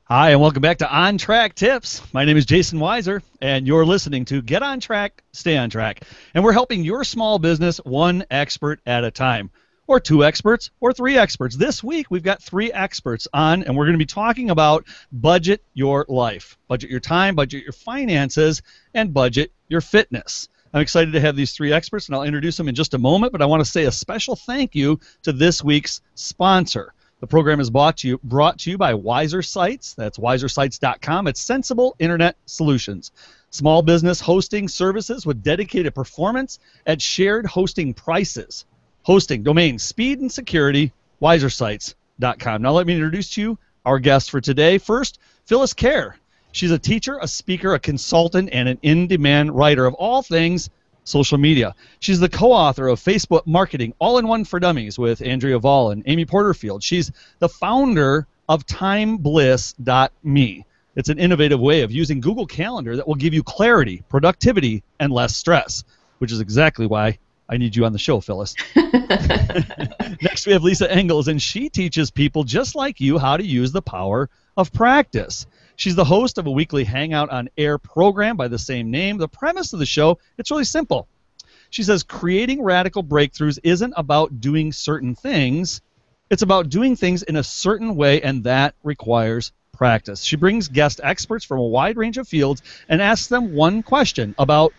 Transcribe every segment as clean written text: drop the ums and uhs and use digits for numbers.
Hi, and welcome back to On Track Tips. My name is Jason Weiser, and you're listening to Get On Track, Stay On Track. And we're helping your small business one expert at a time, or two experts, or three experts. This week, we've got three experts on, and we're going to be talking about budget your life, budget your time, budget your finances, and budget your fitness. I'm excited to have these three experts, and I'll introduce them in just a moment, but I want to say a special thank you to this week's sponsor. The program is brought to you by Wiser Sites. That's wisersites.com. It's sensible internet solutions. Small business hosting services with dedicated performance at shared hosting prices. Hosting, domain, speed, and security, wisersites.com. Now let me introduce to you our guest for today. First, Phyllis Khare. She's a teacher, a speaker, a consultant, and an in-demand writer of all things social media. She's the co-author of Facebook Marketing All-in-One for Dummies with Andrea Vall and Amy Porterfield. She's the founder of TimeBliss.me. It's an innovative way of using Google Calendar that will give you clarity, productivity, and less stress, which is exactly why I need you on the show, Phyllis. Next, we have Lisa Engles, and she teaches people just like you how to use the power of practice. She's the host of a weekly Hangout on Air program by the same name. The premise of the show, it's really simple. She says creating radical breakthroughs isn't about doing certain things. It's about doing things in a certain way, and that requires practice. She brings guest experts from a wide range of fields and asks them one question about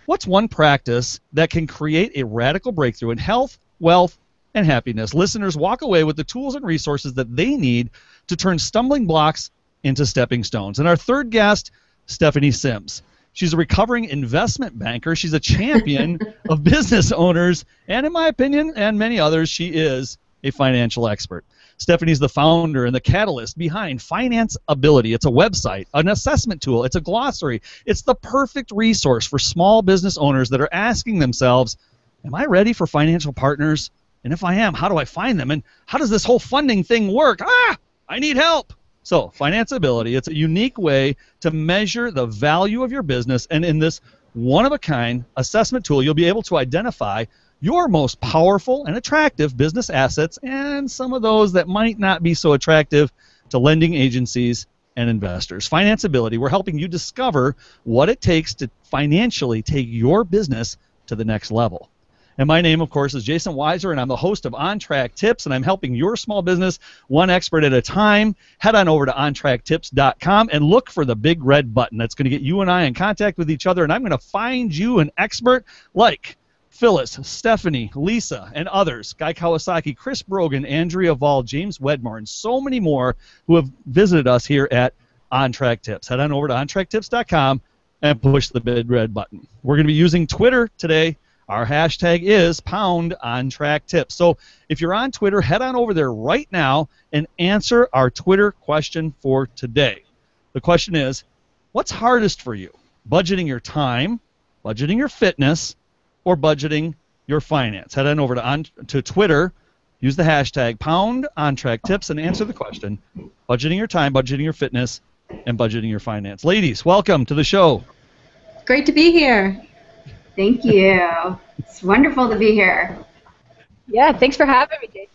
what's one practice that can create a radical breakthrough in health, wealth, and happiness. Listeners walk away with the tools and resources that they need to turn stumbling blocks into stepping stones. And our third guest, Stephanie Sims. She's a recovering investment banker. She's a champion of business owners, and in my opinion, and many others, she is a financial expert. Stephanie's the founder and the catalyst behind Finance Ability. It's a website, an assessment tool, it's a glossary. It's the perfect resource for small business owners that are asking themselves, am I ready for financial partners? And if I am, how do I find them? And how does this whole funding thing work? I need help. So, Finance Ability, it's a unique way to measure the value of your business, and in this one-of-a-kind assessment tool, you'll be able to identify your most powerful and attractive business assets and some of those that might not be so attractive to lending agencies and investors. Finance Ability, we're helping you discover what it takes to financially take your business to the next level. And my name, of course, is Jason Weiser, and I'm the host of On Track Tips, and I'm helping your small business one expert at a time. Head on over to ontracktips.com and look for the big red button. That's going to get you and I in contact with each other, and I'm going to find you an expert like Phyllis, Stephanie, Lisa, and others, Guy Kawasaki, Chris Brogan, Andrea Vall, James Wedmore, and so many more who have visited us here at On Track Tips. Head on over to ontracktips.com and push the big red button. We're going to be using Twitter today. Our hashtag is #OnTrackTips. So if you're on Twitter, head on over there right now and answer our Twitter question for today. The question is, what's hardest for you? Budgeting your time, budgeting your fitness, or budgeting your finance? Head on over to Twitter, use the hashtag #OnTrackTips, and answer the question, budgeting your time, budgeting your fitness, and budgeting your finance. Ladies, welcome to the show. Great to be here. Thank you. It's wonderful to be here. Yeah, thanks for having me, Jason.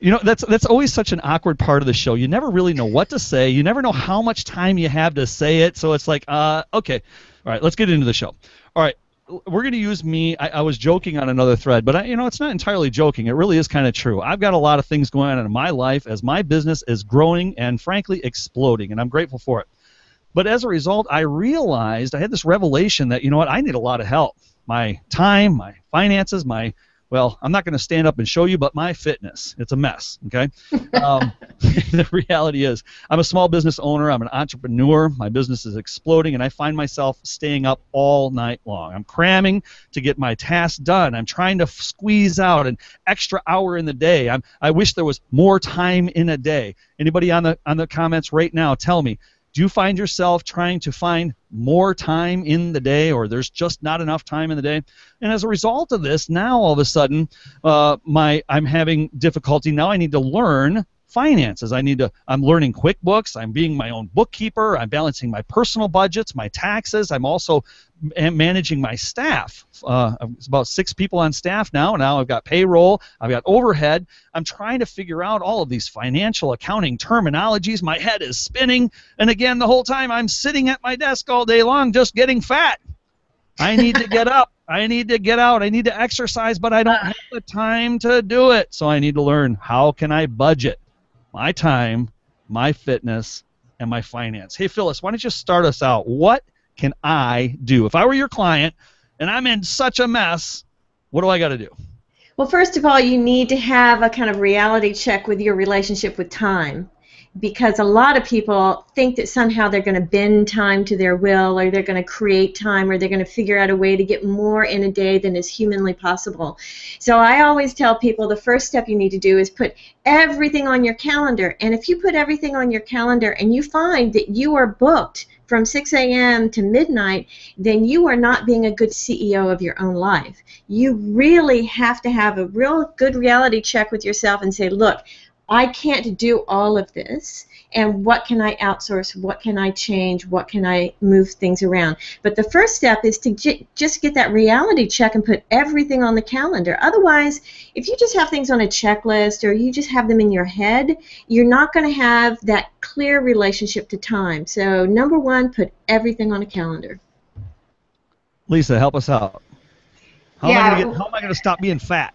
You know, that's always such an awkward part of the show. You never really know what to say. You never know how much time you have to say it. So it's like, okay. All right, let's get into the show. All right, we're going to use me. I was joking on another thread, but it's not entirely joking. It really is kind of true. I've got a lot of things going on in my life as my business is growing and, frankly, exploding, and I'm grateful for it. But as a result, I realized, I had this revelation that, you know what, I need a lot of help. My time, my finances, I'm not going to stand up and show you, but my fitness. It's a mess, okay? The reality is I'm a small business owner. I'm an entrepreneur. My business is exploding, and I find myself staying up all night long. I'm cramming to get my tasks done. I'm trying to squeeze out an extra hour in the day. I wish there was more time in a day. Anybody on the comments right now, tell me, do you find yourself trying to find more time in the day, or there's just not enough time in the day? And as a result of this, now all of a sudden, I'm having difficulty. Now I need to learn finances. I'm learning QuickBooks. I'm being my own bookkeeper. I'm balancing my personal budgets, my taxes. I'm also managing my staff. It's about 6 people on staff now. Now I've got payroll. I've got overhead. I'm trying to figure out all of these financial accounting terminologies. My head is spinning. And again, the whole time I'm sitting at my desk all day long just getting fat. I need to get up. I need to get out. I need to exercise, but I don't have the time to do it. So I need to learn, how can I budget my time, my fitness, and my finance? Hey, Phyllis, why don't you start us out? What can I do? If I were your client and I'm in such a mess, what do I got to do? Well, first of all, you need to have a kind of reality check with your relationship with time, because a lot of people think that somehow they're going to bend time to their will, or they're going to create time, or they're going to figure out a way to get more in a day than is humanly possible. So I always tell people the first step you need to do is put everything on your calendar. And if you put everything on your calendar and you find that you are booked from 6 a.m. to midnight, then you are not being a good CEO of your own life. You really have to have a real good reality check with yourself and say, look, I can't do all of this, and what can I outsource, what can I change, what can I move things around? But the first step is to just get that reality check and put everything on the calendar. Otherwise, if you just have things on a checklist or you just have them in your head, you're not going to have that clear relationship to time. So number one, put everything on a calendar. Lisa, help us out. How am I going to stop being fat?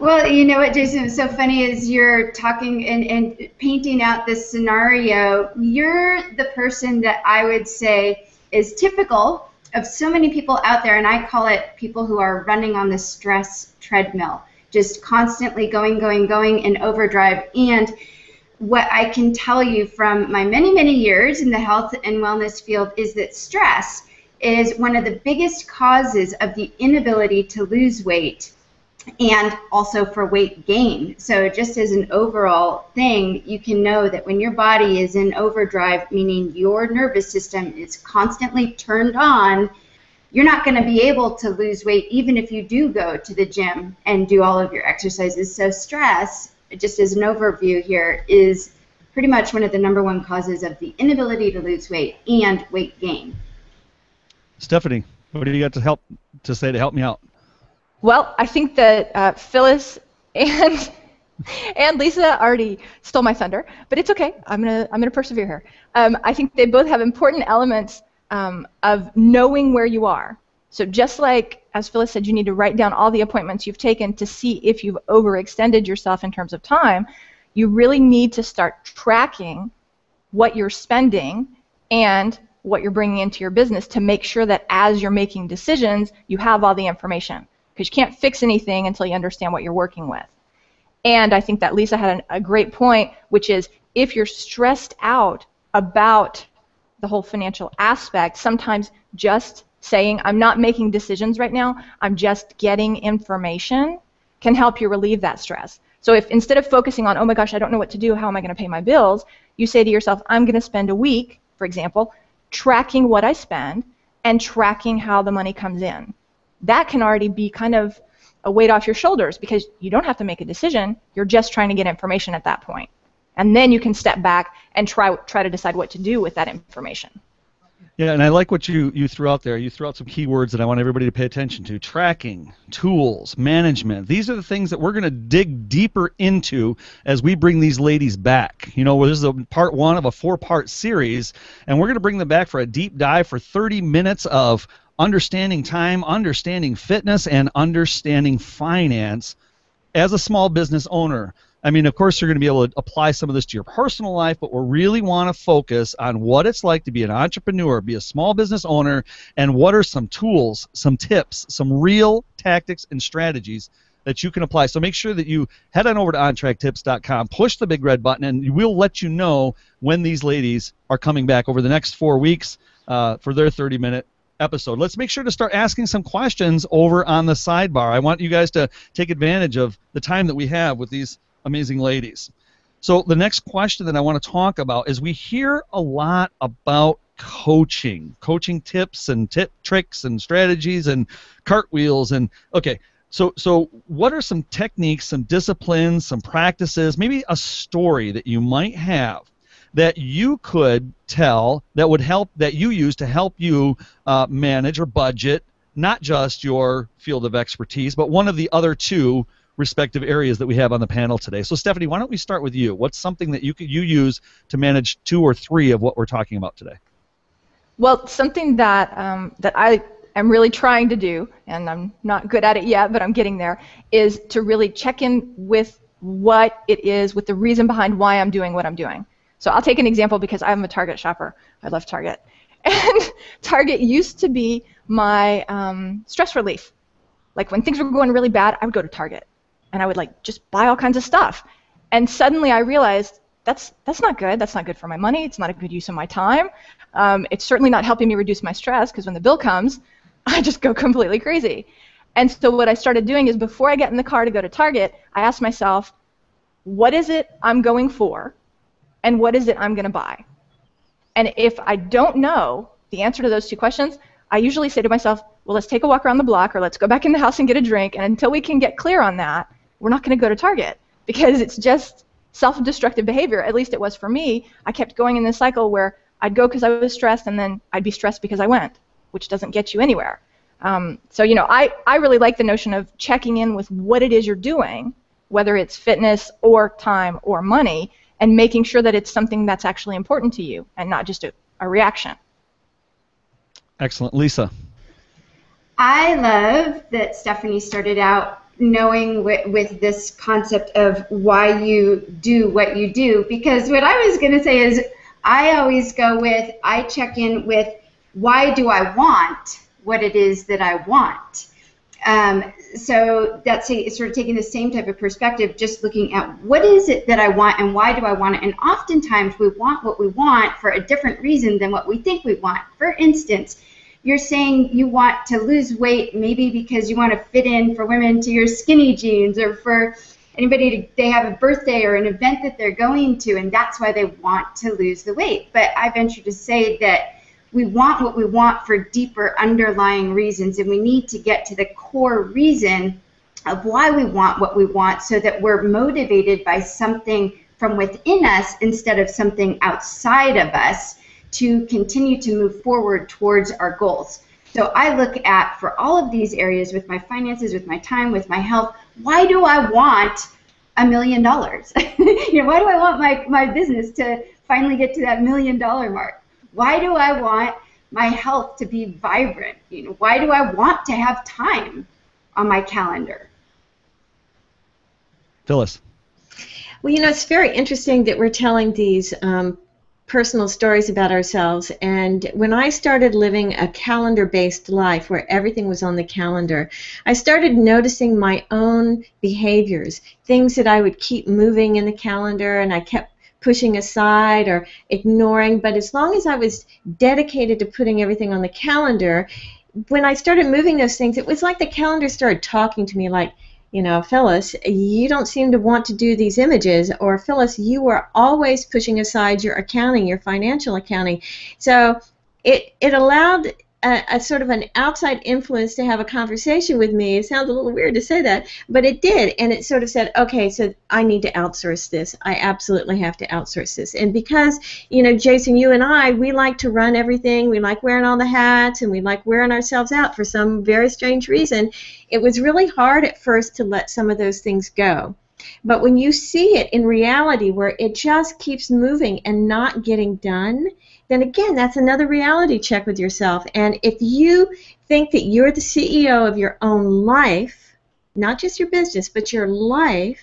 Well, you know what, Jason, what's so funny is you're talking and painting out this scenario. You're the person that I would say is typical of so many people out there, and I call it people who are running on the stress treadmill, just constantly going in overdrive. And what I can tell you from my many years in the health and wellness field is that stress is one of the biggest causes of the inability to lose weight, and also for weight gain. So just as an overall thing, you can know that when your body is in overdrive, meaning your nervous system is constantly turned on, you're not going to be able to lose weight even if you do go to the gym and do all of your exercises. So stress, just as an overview here, is pretty much one of the #1 causes of the inability to lose weight and weight gain. Stephanie, what do you got to say to help me out? Well, I think that Phyllis and Lisa already stole my thunder, but it's okay. I'm gonna persevere here. I think they both have important elements of knowing where you are. So just like, as Phyllis said, you need to write down all the appointments you've taken to see if you've overextended yourself in terms of time. You really need to start tracking what you're spending and what you're bringing into your business to make sure that as you're making decisions, you have all the information. Because you can't fix anything until you understand what you're working with. And I think that Lisa had a great point, which is if you're stressed out about the whole financial aspect, sometimes just saying, I'm not making decisions right now, I'm just getting information, can help you relieve that stress. So if instead of focusing on, oh my gosh, I don't know what to do, how am I going to pay my bills, you say to yourself, I'm going to spend a week, for example, tracking what I spend and tracking how the money comes in. That can already be kind of a weight off your shoulders because you don't have to make a decision. You're just trying to get information at that point. And then you can step back and try to decide what to do with that information. Yeah, and I like what you threw out there. You threw out some key words that I want everybody to pay attention to. Tracking, tools, management. These are the things that we're going to dig deeper into as we bring these ladies back. You know, this is a part 1 of a 4-part series, and we're going to bring them back for a deep dive for 30 minutes of understanding time, understanding fitness, and understanding finance as a small business owner. I mean, of course, you're going to be able to apply some of this to your personal life, but we really want to focus on what it's like to be an entrepreneur, be a small business owner, and what are some tools, some tips, some real tactics and strategies that you can apply. So make sure that you head on over to ontracktips.com, push the big red button, and we'll let you know when these ladies are coming back over the next 4 weeks for their 30-minute episode. Let's make sure to start asking some questions over on the sidebar. I want you guys to take advantage of the time that we have with these amazing ladies. So the next question that I want to talk about is we hear a lot about coaching tips and tricks and strategies and cartwheels and okay. So what are some techniques, some disciplines, some practices, maybe a story that you might have that you could tell that would help, that you use to help you manage or budget not just your field of expertise, but one of the other two respective areas that we have on the panel today. So Stephanie, why don't we start with you? What's something that you use to manage 2 or 3 of what we're talking about today? Well, something that that I am really trying to do, and I'm not good at it yet, but I'm getting there, is to really check in with what it is, with the reason behind why I'm doing what I'm doing. So I'll take an example because I'm a Target shopper. I love Target. And Target used to be my stress relief. Like when things were going really bad, I would go to Target. And I would like just buy all kinds of stuff. And suddenly I realized that's not good. That's not good for my money. It's not a good use of my time. It's certainly not helping me reduce my stress, because when the bill comes, I just go completely crazy. And so what I started doing is, before I get in the car to go to Target, I asked myself, what is it I'm going for, and what is it I'm going to buy? And if I don't know the answer to those 2 questions, I usually say to myself, well, let's take a walk around the block, or let's go back in the house and get a drink, and until we can get clear on that, we're not going to go to Target, because it's just self-destructive behavior. At least it was for me. I kept going in this cycle where I'd go because I was stressed, and then I'd be stressed because I went, which doesn't get you anywhere. So, you know, I really like the notion of checking in with what it is you're doing, whether it's fitness or time or money, and making sure that it's something that's actually important to you and not just a reaction. Excellent. Lisa? I love that Stephanie started out knowing with this concept of why you do what you do, because what I was going to say is I always go with, I check in with, why do I want what it is that I want? So that's sort of taking the same type of perspective, just looking at what is it that I want and why do I want it. And oftentimes we want what we want for a different reason than what we think we want. For instance, you're saying you want to lose weight maybe because you want to fit in, for women, to your skinny jeans, or for anybody, they have a birthday or an event that they're going to, and that's why they want to lose the weight. But I venture to say that we want what we want for deeper underlying reasons, and we need to get to the core reason of why we want what we want, so that we're motivated by something from within us instead of something outside of us to continue to move forward towards our goals. So I look at, for all of these areas, with my finances, with my time, with my health, why do I want $1 million? You know, why do I want my business to finally get to that $1 million mark? Why do I want my health to be vibrant? You know, why do I want to have time on my calendar? Phyllis? Well, you know, it's very interesting that we're telling these personal stories about ourselves. And when I started living a calendar-based life where everything was on the calendar, I started noticing my own behaviors, things that I would keep moving in the calendar and I kept pushing aside or ignoring. But as long as I was dedicated to putting everything on the calendar, when I started moving those things, it was like the calendar started talking to me like, you know, Phyllis, you don't seem to want to do these images, or Phyllis, you are always pushing aside your accounting, your financial accounting. So it allowed a sort of an outside influence to have a conversation with me. It sounds a little weird to say that, but it did, and it sort of said, okay, so I need to outsource this. I absolutely have to outsource this. And because, you know, Jason, you and I, we like to run everything. We like wearing all the hats, and we like wearing ourselves out for some very strange reason. It was really hard at first to let some of those things go. But when you see it in reality where it just keeps moving and not getting done, then again, that's another reality check with yourself. And if you think that you're the CEO of your own life, not just your business, but your life,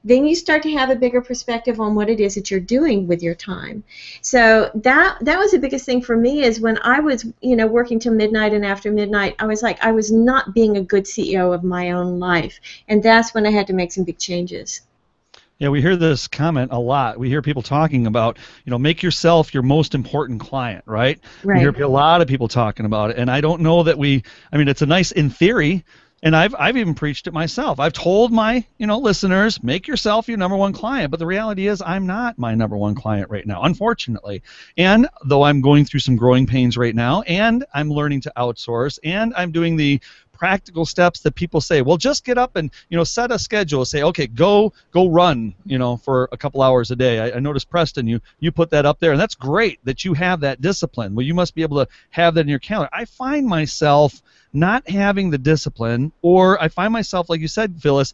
then you start to have a bigger perspective on what it is that you're doing with your time. So that was the biggest thing for me, is when I was, you know, working till midnight and after midnight, I was like, I was not being a good CEO of my own life. And that's when I had to make some big changes. Yeah, we hear this comment a lot. We hear people talking about, you know, make yourself your most important client, right? Right. We hear a lot of people talking about it, and I don't know that I mean, it's a nice in theory, and I've even preached it myself. I've told my, you know, listeners, make yourself your number one client, but the reality is I'm not my number one client right now, unfortunately. And though I'm going through some growing pains right now, and I'm learning to outsource, and I'm doing the practical steps that people say, well, just get up and, set a schedule. Say, okay, go run, for a couple hours a day. I noticed, Preston, you put that up there, and that's great that you have that discipline. Well, you must be able to have that in your calendar. I find myself not having the discipline, or I find myself, like you said, Phyllis,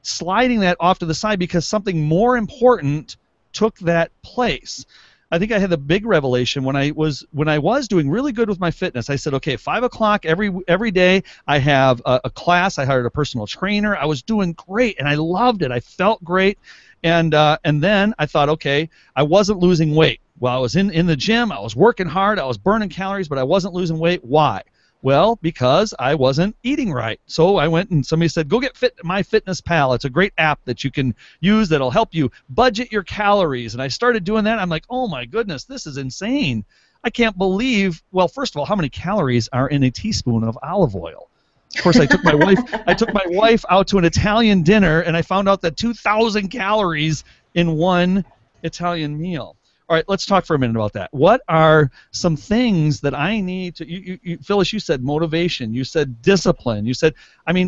sliding that off to the side because something more important took that place. I think I had the big revelation when I was doing really good with my fitness. I said, okay, 5 o'clock every day I have a class. I hired a personal trainer. I was doing great, and I loved it. I felt great, and then I thought, okay, I wasn't losing weight. Well, I was in the gym. I was working hard. I was burning calories, but I wasn't losing weight. Why? Well, because I wasn't eating right. So I went and somebody said, go get MyFitnessPal. It's a great app that you can use that'll help you budget your calories. And I started doing that. I'm like, oh my goodness, this is insane. I can't believe, well, first of all, how many calories are in a teaspoon of olive oil? Of course, I took my wife out to an Italian dinner, and I found out that 2,000 calories in one Italian meal. All right, let's talk for a minute about that. What are some things that I need to, Phyllis, you said motivation, you said discipline, you said,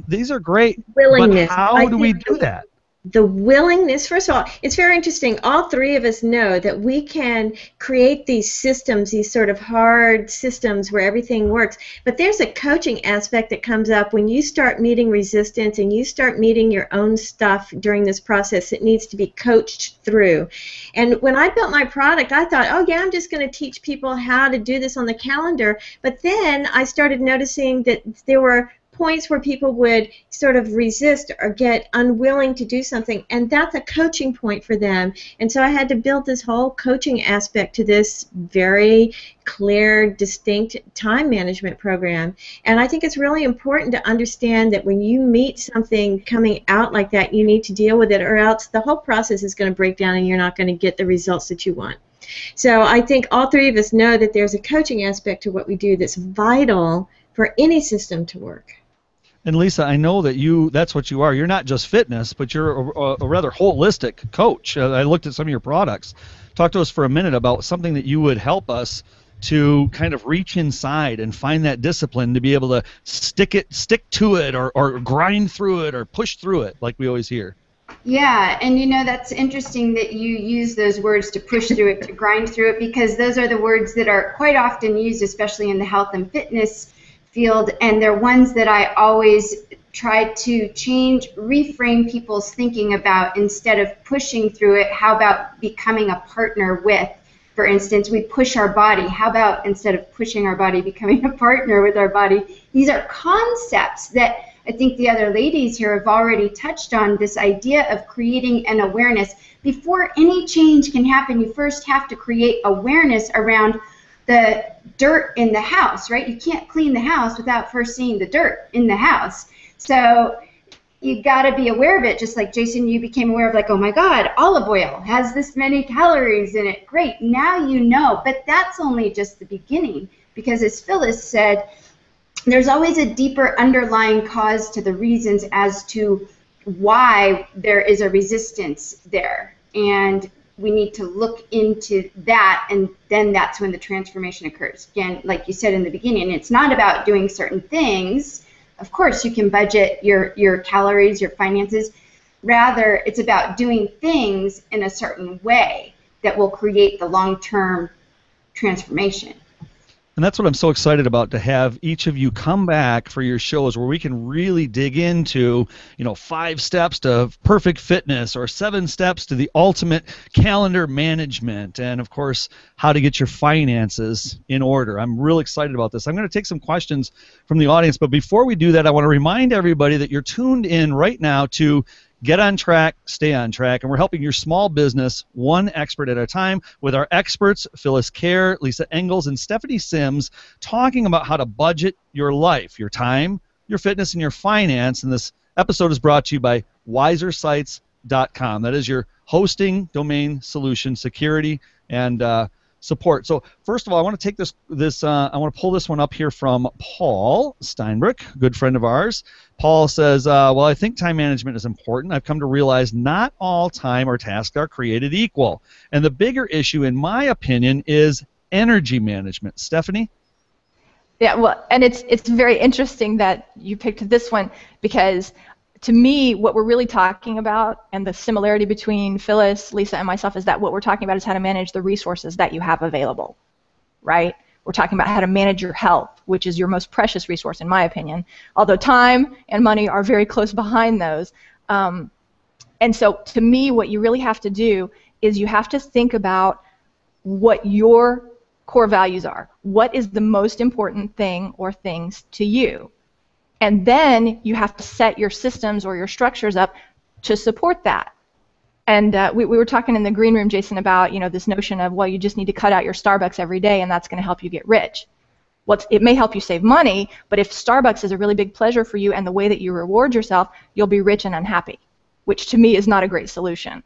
these are great, willingness. But how do we do that? The willingness, first of all, it's very interesting. All three of us know that we can create these systems, these sort of hard systems where everything works. But there's a coaching aspect that comes up when you start meeting resistance and you start meeting your own stuff during this process. It needs to be coached through. And when I built my product, I thought, oh yeah, I'm just going to teach people how to do this on the calendar. But then I started noticing that there were points where people would sort of resist or get unwilling to do something, and that's a coaching point for them. And so I had to build this whole coaching aspect to this very clear, distinct time management program. And I think it's really important to understand that when you meet something coming out like that, you need to deal with it, or else the whole process is going to break down and you're not going to get the results that you want. So I think all three of us know that there's a coaching aspect to what we do that's vital for any system to work. And Lisa, I know that that's what you are. You're not just fitness, but you're a rather holistic coach. I looked at some of your products. Talk to us for a minute about something that you would help us to kind of reach inside and find that discipline to be able to stick to it or grind through it or push through it, like we always hear. Yeah, and that's interesting that you use those words, to push through it, to grind through it, because those are the words that are quite often used, especially in the health and fitness field, and they're ones that I always try to reframe people's thinking about. Instead of pushing through it, how about becoming a partner with? For instance, we push our body. How about instead of pushing our body, becoming a partner with our body? These are concepts that I think the other ladies here have already touched on, this idea of creating an awareness. Before any change can happen, you first have to create awareness around the dirt in the house, right? You can't clean the house without first seeing the dirt in the house. So you got to be aware of it, just like Jason, you became aware of, like, oh my God, olive oil has this many calories in it. Great, now you know. But that's only just the beginning, because as Phyllis said, there's always a deeper underlying cause to the reasons as to why there is a resistance there. And we need to look into that, and then that's when the transformation occurs. Again, like you said in the beginning, it's not about doing certain things. Of course, you can budget your calories, your finances. Rather, it's about doing things in a certain way that will create the long-term transformation. And that's what I'm so excited about, to have each of you come back for your shows where we can really dig into, 5 steps to perfect fitness, or 7 steps to the ultimate calendar management, and of course, how to get your finances in order. I'm real excited about this. I'm going to take some questions from the audience, but before we do that, I want to remind everybody that you're tuned in right now to Get on Track, Stay on Track, and we're helping your small business one expert at a time with our experts, Phyllis Khare, Lisa Engles, and Stephanie Sims, talking about how to budget your life, your time, your fitness, and your finance. And this episode is brought to you by wisersites.com. That is your hosting, domain solution, security, and support. So first of all, I want to take I want to pull this one up here from Paul Steinbrück, good friend of ours. Paul says, well, I think time management is important. I've come to realize not all time or tasks are created equal. And the bigger issue, in my opinion, is energy management. Stephanie? Yeah, well, and it's very interesting that you picked this one, because to me, what we're really talking about, and the similarity between Phyllis, Lisa, and myself, is that what we're talking about is how to manage the resources that you have available, right? We're talking about how to manage your health, which is your most precious resource, in my opinion, although time and money are very close behind those. And so, to me, what you really have to do is you have to think about what your core values are. What is the most important thing or things to you? And then you have to set your systems or your structures up to support that. And we were talking in the green room, Jason, about this notion of, well, you just need to cut out your Starbucks every day and that's going to help you get rich. Well, it may help you save money, but if Starbucks is a really big pleasure for you and the way that you reward yourself, you'll be rich and unhappy, which to me is not a great solution.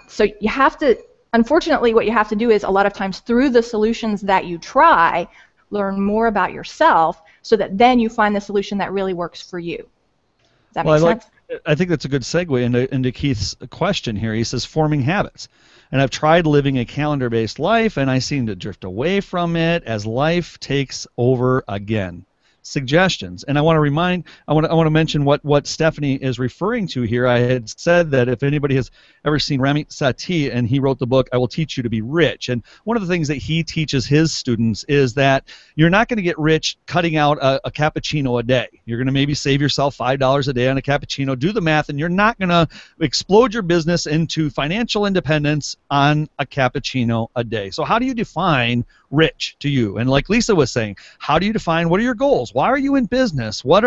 So you have to, unfortunately, what you have to do is a lot of times through the solutions that you try, learn more about yourself so that then you find the solution that really works for you. Does that make sense? I think that's a good segue into Keith's question here. He says forming habits. And I've tried living a calendar-based life, and I seem to drift away from it as life takes over again. Suggestions. And I want to mention what Stephanie is referring to here. I had said that if anybody has ever seen Ramit Sethi, and he wrote the book I Will Teach You to Be Rich, and one of the things that he teaches his students is that you're not going to get rich cutting out a cappuccino a day. You're going to maybe save yourself $5 a day on a cappuccino. Do the math, and you're not going to explode your business into financial independence on a cappuccino a day. So how do you define rich to you? And like Lisa was saying, how do you define, what are your goals? Why are you in business? What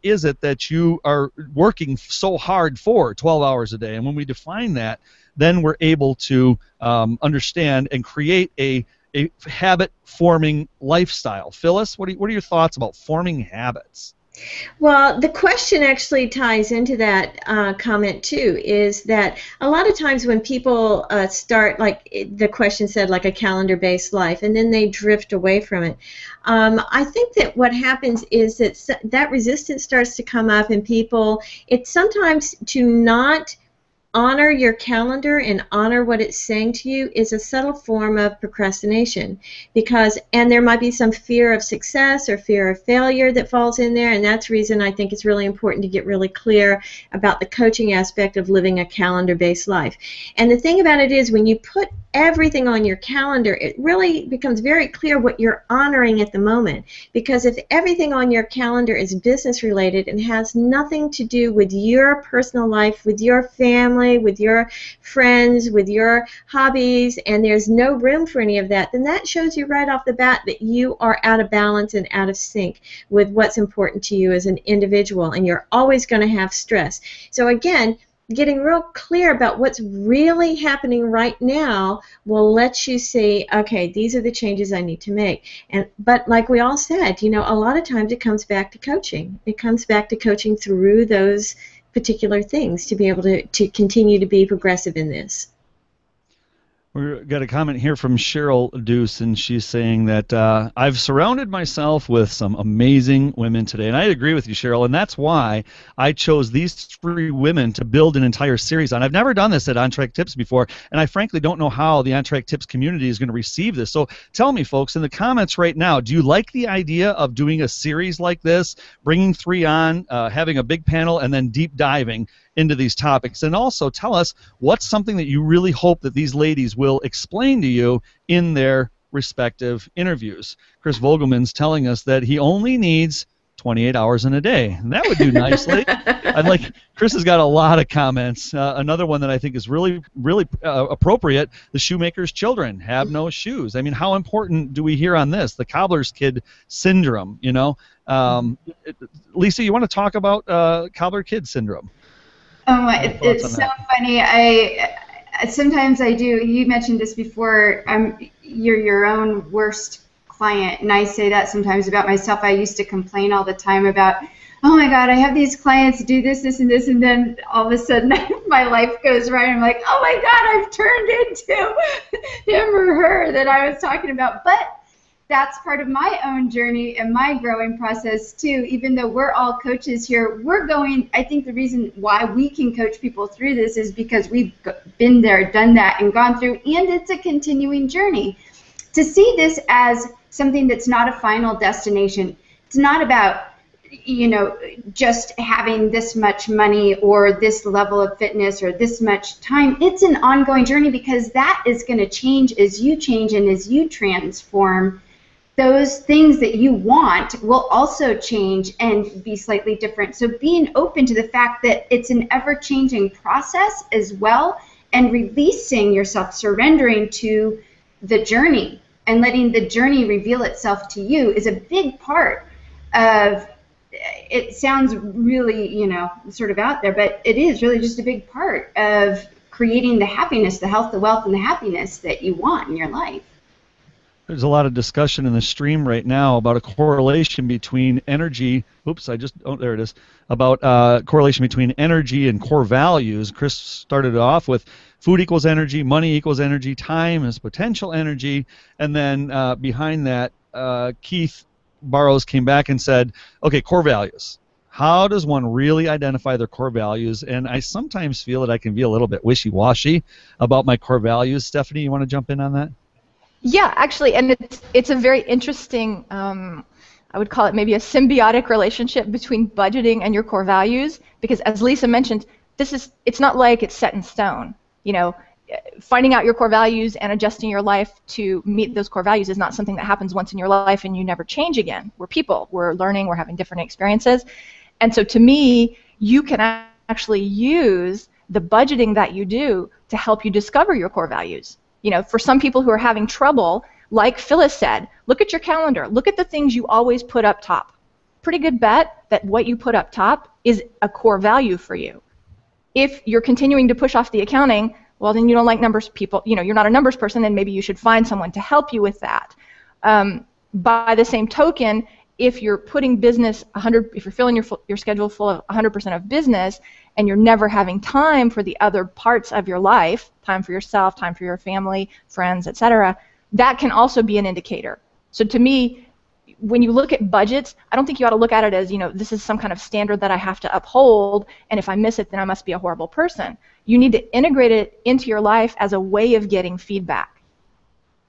is it that you are working so hard for 12 hours a day? And when we define that, then we're able to understand and create a habit-forming lifestyle. Phyllis, what are your thoughts about forming habits? Well, the question actually ties into that comment too, is that a lot of times when people start, like the question said, like a calendar-based life, and then they drift away from it, I think that what happens is that resistance starts to come up, and it's sometimes to not honor your calendar and honor what it's saying to you is a subtle form of procrastination, and there might be some fear of success or fear of failure that falls in there, and that's the reason I think it's really important to get really clear about the coaching aspect of living a calendar-based life. And the thing about it is, when you put everything on your calendar, it really becomes very clear what you're honoring at the moment, because if everything on your calendar is business related and has nothing to do with your personal life, with your family, with your friends, with your hobbies, and there's no room for any of that, then that shows you right off the bat that you are out of balance and out of sync with what's important to you as an individual, and you're always going to have stress. So again, getting real clear about what's really happening right now will let you see, okay, these are the changes I need to make. But like we all said, a lot of times it comes back to coaching. It comes back to coaching through those particular things to be able to continue to be progressive in this. We've got a comment here from Cheryl Deuce, and she's saying that I've surrounded myself with some amazing women today. And I agree with you, Cheryl, and that's why I chose these 3 women to build an entire series on. I've never done this at On Track Tips before, and I frankly don't know how the On Track Tips community is going to receive this. So tell me, folks, in the comments right now, do you like the idea of doing a series like this, bringing 3 on, having a big panel, and then deep diving into these topics? And also tell us what's something that you really hope that these ladies will explain to you in their respective interviews. Chris Vogelman's telling us that he only needs 28 hours in a day. And that would do nicely. Chris has got a lot of comments. Another one that I think is really, really appropriate, the shoemaker's children have no shoes. I mean, how important do we hear on this? The cobbler's kid syndrome, Lisa, you want to talk about cobbler kid syndrome? Oh, it's so funny. Sometimes I do. You mentioned this before. You're your own worst client, and I say that sometimes about myself. I used to complain all the time about, oh my God, I have these clients do this, this, and this, and then all of a sudden my life goes right. I'm like, oh my God, I've turned into him or her that I was talking about. But that's part of my own journey and my growing process too. Even though we're all coaches here, I think the reason why we can coach people through this is because we've been there, done that, and gone through, and it's a continuing journey. To see this as something that's not a final destination. It's not about, just having this much money or this level of fitness or this much time. It's an ongoing journey, because that is going to change as you change and as you transform. Those things that you want will also change and be slightly different. So being open to the fact that it's an ever-changing process as well, and releasing yourself, surrendering to the journey and letting the journey reveal itself to you is a big part of, it sounds really, sort of out there, but it is really just a big part of creating the happiness, the health, the wealth, and the happiness that you want in your life. There's a lot of discussion in the stream right now about a correlation between energy. There it is. About correlation between energy and core values. Chris started it off with food equals energy, money equals energy, time is potential energy, and then behind that, Keith Barrows came back and said, okay, core values. How does one really identify their core values? And I sometimes feel that I can be a little bit wishy-washy about my core values. Stephanie, you want to jump in on that? Yeah, actually, and it's a very interesting, I would call it maybe a symbiotic relationship between budgeting and your core values, because as Lisa mentioned, it's not like it's set in stone. Finding out your core values and adjusting your life to meet those core values is not something that happens once in your life and you never change again. We're people, we're learning, we're having different experiences. And so to me, you can actually use the budgeting that you do to help you discover your core values. For some people who are having trouble, like Phyllis said, look at your calendar. Look at the things you always put up top. Pretty good bet that what you put up top is a core value for you. If you're continuing to push off the accounting, well, then you don't like numbers people. You're not a numbers person, and maybe you should find someone to help you with that. By the same token, if you're putting business if you're filling your schedule full of 100% of business, and you're never having time for the other parts of your life, time for yourself, time for your family, friends, etc., that can also be an indicator. So to me, when you look at budgets, I don't think you ought to look at it as, this is some kind of standard that I have to uphold, and if I miss it, then I must be a horrible person. You need to integrate it into your life as a way of getting feedback.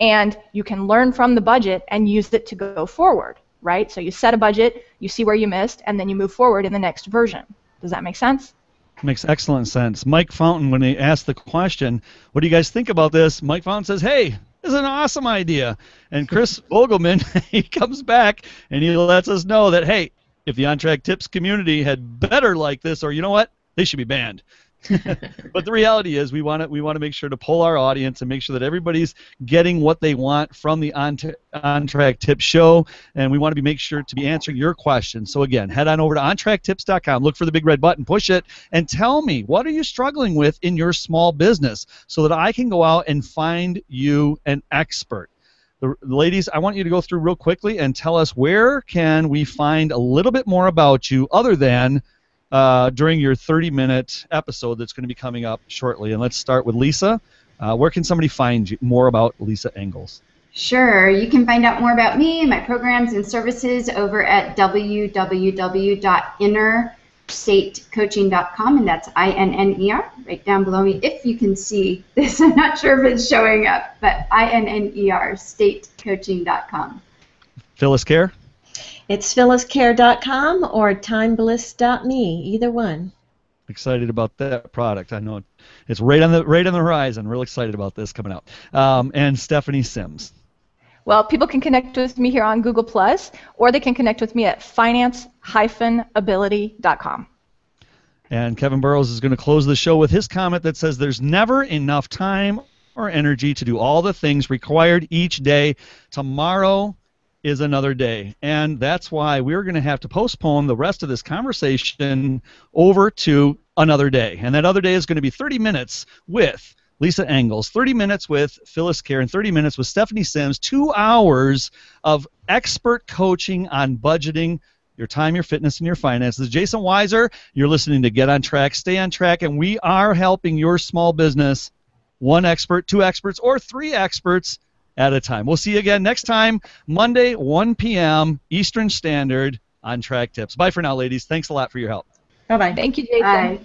And you can learn from the budget and use it to go forward, right? So you set a budget, you see where you missed, and then you move forward in the next version. Does that make sense? Makes excellent sense. Mike Fountain, when he asked the question, what do you guys think about this? Mike Fountain says, hey, this is an awesome idea. And Chris Vogelman, he comes back and he lets us know that, hey, if the On Track Tips community had better like this, or you know what, they should be banned. But the reality is we want to make sure to pull our audience and make sure that everybody's getting what they want from the On Track Tips show, and we want to make sure to be answering your questions. So again, head on over to ontracktips.com, look for the big red button, push it, and tell me, what are you struggling with in your small business so that I can go out and find you an expert. The ladies, I want you to go through real quickly and tell us, where can we find a little bit more about you other than during your 30-minute episode that's going to be coming up shortly. And let's start with Lisa. Where can somebody find you more about Lisa Engles? Sure. You can find out more about me and my programs and services over at www.innerstatecoaching.com, and that's INNER, right down below me. If you can see this, I'm not sure if it's showing up, but INNER, statecoaching.com. Phyllis Khare? It's phylliskhare.com or timebliss.me, either one. Excited about that product. I know it's right on the horizon. Real excited about this coming out. And Stephanie Sims. Well, people can connect with me here on Google+, or they can connect with me at finance-ability.com. And Kevin Burrows is going to close the show with his comment that says, there's never enough time or energy to do all the things required each day. Tomorrow is another day. And that's why we're going to have to postpone the rest of this conversation over to another day. And that other day is going to be 30 minutes with Lisa Engles, 30 minutes with Phyllis Khare, and 30 minutes with Stephanie Sims, 2 hours of expert coaching on budgeting your time, your fitness, and your finances. Jason Weiser, you're listening to Get on Track, Stay on Track, and we are helping your small business, 1 expert, 2 experts, or 3 experts at a time. We'll see you again next time, Monday, 1 p.m. Eastern Standard, On Track Tips. Bye for now, ladies. Thanks a lot for your help. Bye-bye. Thank you, Jason. Bye.